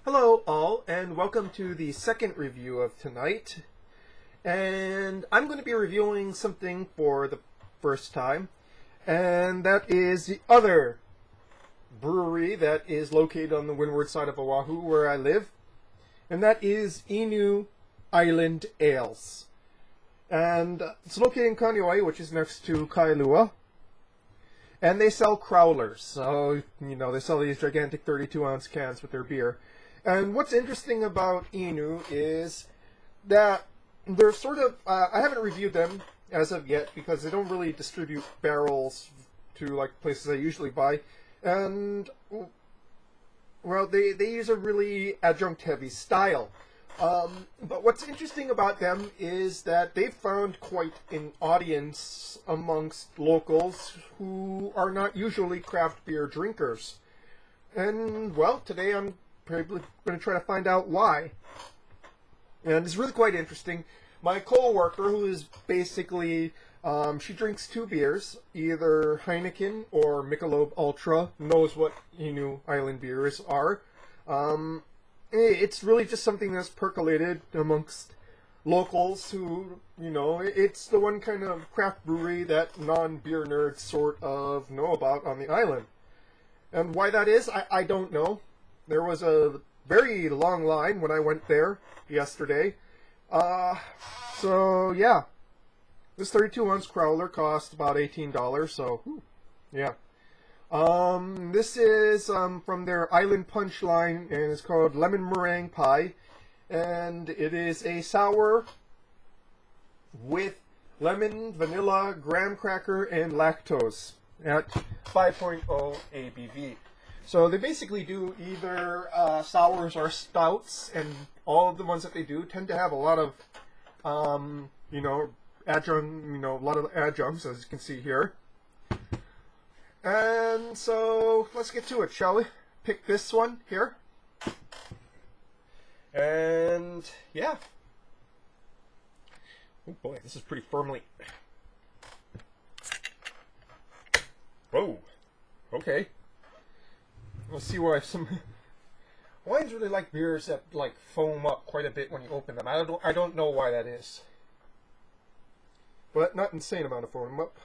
Hello all, and welcome to the second review of tonight. And I'm going to be reviewing something for the first time, and that is the other brewery that is located on the windward side of Oahu, where I live, and that is Inu Island Ales. And it's located in Kaneohe, which is next to Kailua. And they sell crowlers, so, they sell these gigantic 32-ounce cans with their beer. And what's interesting about Inu is that they're sort of, I haven't reviewed them as of yet because they don't really distribute barrels to like places I usually buy. And, well, they use a really adjunct-heavy style. But what's interesting about them is that they've found quite an audience amongst locals who are not usually craft beer drinkers. And, well, today I'm probably going to try to find out why. And it's really quite interesting. My co-worker, who is basically, she drinks two beers, either Heineken or Michelob Ultra, knows what Inu Island beers are. It's really just something that's percolated amongst locals who, it's the one kind of craft brewery that non-beer nerds sort of know about on the island. And why that is, I don't know. There was a very long line when I went there yesterday. So, yeah. This 32-ounce crowler cost about $18, so, yeah. This is from their Island Punch line, and it's called Lemon Meringue Pie. And it is a sour with lemon, vanilla, graham cracker, and lactose at 5.0 ABV. So they basically do either sours or stouts, and all of the ones that they do tend to have a lot of, a lot of adjuncts, as you can see here. And so let's get to it, shall we? Pick this one here. And yeah. Oh boy, this is pretty firmly. Whoa. Okay. Let's see why some wines really like beers that like foam up quite a bit when you open them. I don't know why that is, but not insane amount of foam up.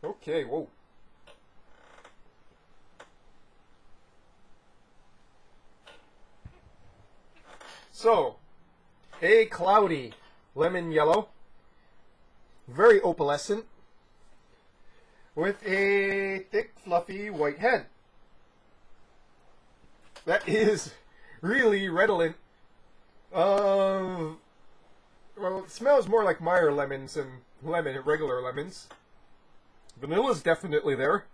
Okay, whoa. So, a cloudy lemon yellow. Very opalescent, with a thick, fluffy white head. That is really redolent. Well, it smells more like Meyer lemons than regular lemons. Vanilla's definitely there.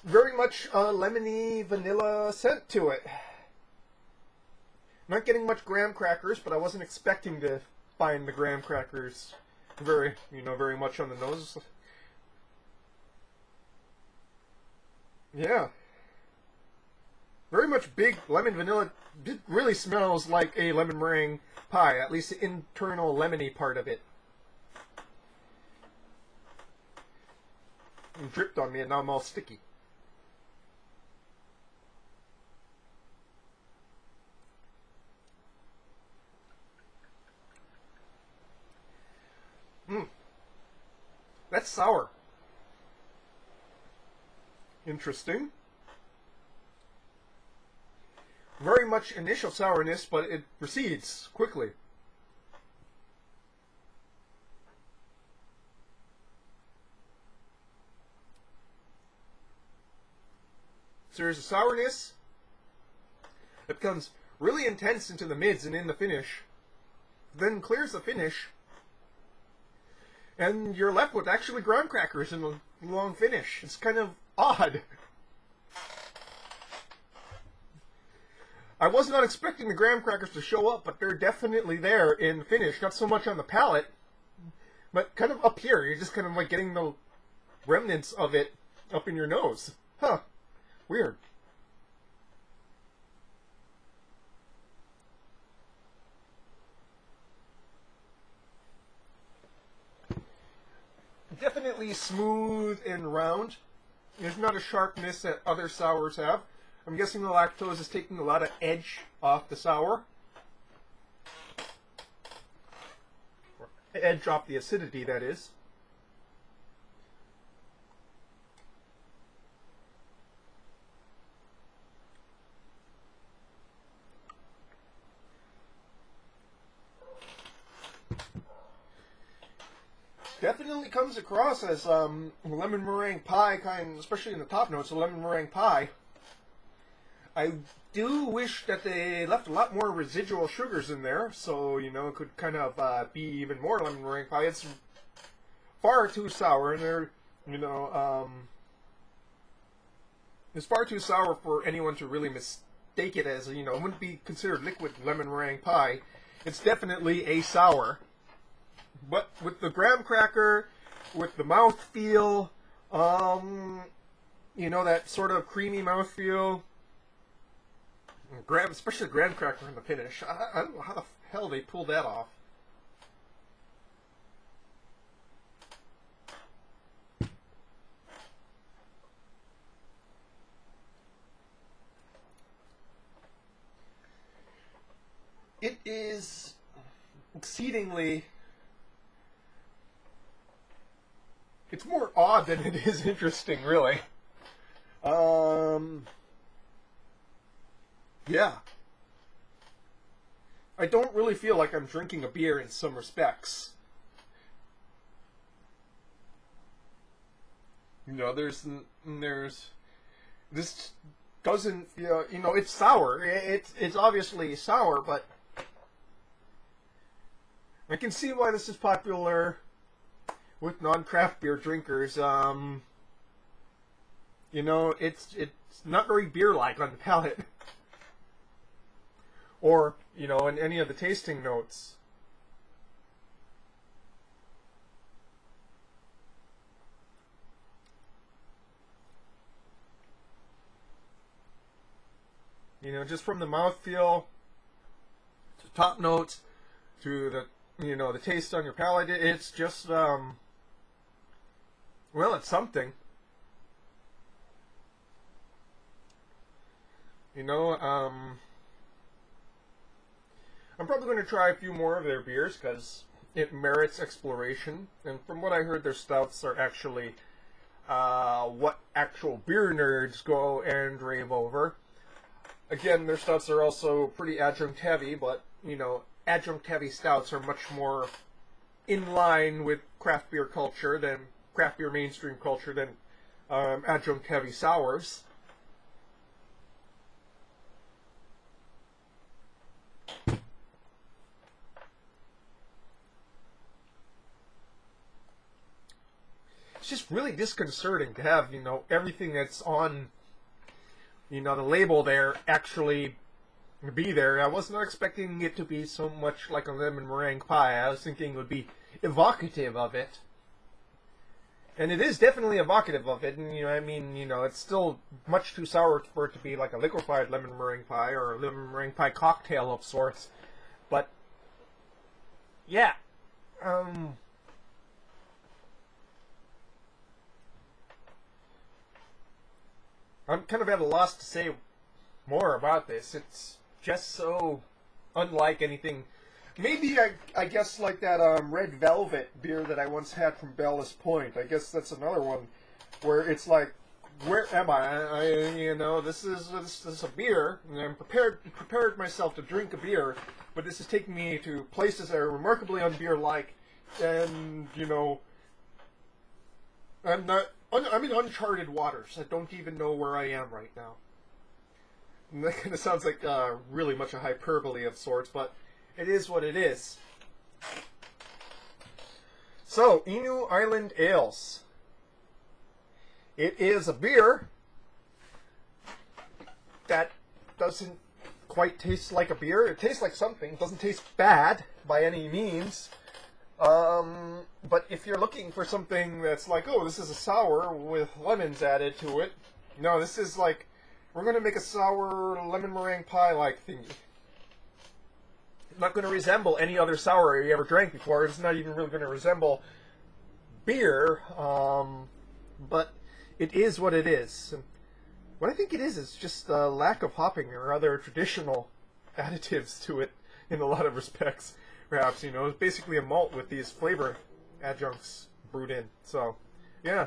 Very much lemony vanilla scent to it. Not getting much graham crackers, but I wasn't expecting to find the graham crackers very much on the nose. Yeah. Very much big lemon vanilla. It really smells like a lemon meringue pie, at least the internal lemony part of it. It dripped on me and now I'm all sticky. That's sour. Interesting. Very much initial sourness, but it recedes quickly. So there's a sourness. It becomes really intense into the mids and in the finish. Then clears the finish. And you're left with actually graham crackers in the long finish. It's kind of odd. I was not expecting the graham crackers to show up, but they're definitely there in the finish. Not so much on the palate, but kind of up here. You're just kind of like getting the remnants of it up in your nose. Huh. Weird. Definitely smooth and round. There's not a sharpness that other sours have. I'm guessing the lactose is taking a lot of edge off the sour. Or edge off the acidity, that is. Definitely comes across as lemon meringue pie, especially in the top notes, a lemon meringue pie. I do wish that they left a lot more residual sugars in there, so, you know, it could kind of be even more lemon meringue pie. It's far too sour, and they're, you know, it's far too sour for anyone to really mistake it as, you know, it wouldn't be considered liquid lemon meringue pie. It's definitely a sour. But with the graham cracker, with the mouthfeel, you know, that sort of creamy mouthfeel, especially the graham cracker in the finish. I don't know how the hell they pulled that off. It is exceedingly... It's more odd than it is interesting, really. Yeah. I don't really feel like I'm drinking a beer in some respects. You know, this doesn't feel, you know, it's sour. It's obviously sour, but I can see why this is popular with non-craft beer drinkers. You know, it's not very beer-like on the palate. Or, you know, in any of the tasting notes. You know, just from the mouthfeel to top notes to the, you know, the taste on your palate, it's just, well, it's something. You know, I'm probably going to try a few more of their beers because it merits exploration. And from what I heard, their stouts are actually what actual beer nerds go and rave over. Again, their stouts are also pretty adjunct heavy, but, you know, adjunct heavy stouts are much more in line with craft beer culture than craft beer mainstream culture than adjunct heavy sours. It's just really disconcerting to have, you know, everything that's on, you know, the label there actually be there. I was not expecting it to be so much like a lemon meringue pie. I was thinking it would be evocative of it. And it is definitely evocative of it. And, you know, I mean, you know, it's still much too sour for it to be like a liquefied lemon meringue pie or a lemon meringue pie cocktail of sorts. But, yeah. I'm kind of at a loss to say more about this. It's just so unlike anything. Maybe, I guess, like that Red Velvet beer that I once had from Ballast Point. I guess that's another one where it's like, where am I? You know, this is a beer, and I'm prepared myself to drink a beer, but this is taking me to places that are remarkably unbeer-like, and, you know, I'm in uncharted waters. I don't even know where I am right now. And that kind of sounds like really much a hyperbole of sorts, but it is what it is. So, Inu Island Ales. It is a beer that doesn't quite taste like a beer. It tastes like something. It doesn't taste bad by any means. But if you're looking for something that's like, oh, this is a sour with lemons added to it. No, this is like, we're going to make a sour lemon meringue pie-like thingy. It's not going to resemble any other sour you ever drank before. It's not even really going to resemble beer, but it is what it is. And what I think it is just a lack of hopping or other traditional additives to it in a lot of respects. Perhaps, you know, it's basically a malt with these flavor adjuncts brewed in. So, yeah.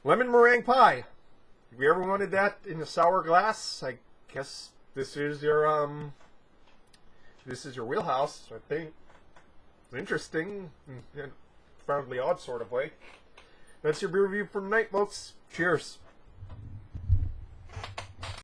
Lemon meringue pie. If you ever wanted that in a sour glass, I guess this is your wheelhouse, I think. It's interesting in a profoundly odd sort of way. That's your beer review for tonight, folks. Cheers.